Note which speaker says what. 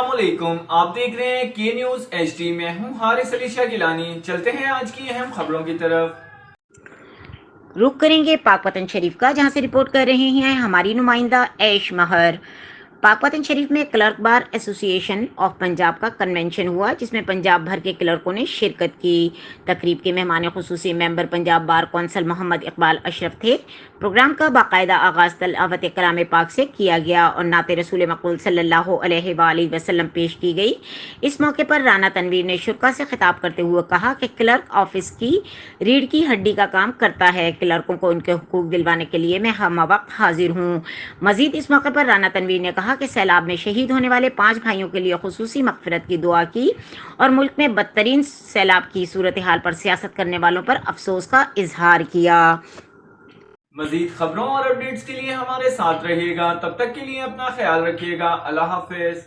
Speaker 1: अस्सलाम वालेकुम, आप देख रहे हैं के न्यूज HD। में हूं हारिस अली शाह गिलानी। चलते हैं आज की अहम खबरों की तरफ।
Speaker 2: रुख करेंगे पाकवतन शरीफ का, जहां से रिपोर्ट कर रहे हैं हमारी नुमाइंदा ऐश महर। पाकवतन शरीफ में clerk bar association of Punjab का कन्वेंशन हुआ, जिसमें पंजाब भर के क्लर्कों ने शिरकत की। तकरीब के मेहमान खुसूसी member Punjab bar council Mohammad Iqbal Ashraf थे। प्रोग्राम का बाकायदा आगाज तलावत कलाम पाक से किया गया और नाते रसूल मक़बूल सल्लल्लाहु अलैहि वसल्लम पेश की गई। इस मौके पर राना तनवीर ने शुरा से खिताब करते हुए कहा कि क्लर्क ऑफिस की रीढ़ की हड्डी का काम करता है। क्लर्कों को उनके हुकूक दिलवाने के लिए मैं हम वक्त हाजिर हूँ। मजीद इस मौके पर राना तनवीर ने कहा कि सैलाब में शहीद होने वाले 5 भाइयों के लिए खुसूसी मगफिरत की दुआ की और मुल्क में बदतरीन सैलाब की सूरत हाल पर सियासत करने वालों पर अफसोस का इजहार किया।
Speaker 1: मजीद खबरों और अपडेट्स के लिए हमारे साथ रहिएगा। तब तक के लिए अपना ख्याल रखिएगा। अल्लाह हाफिज।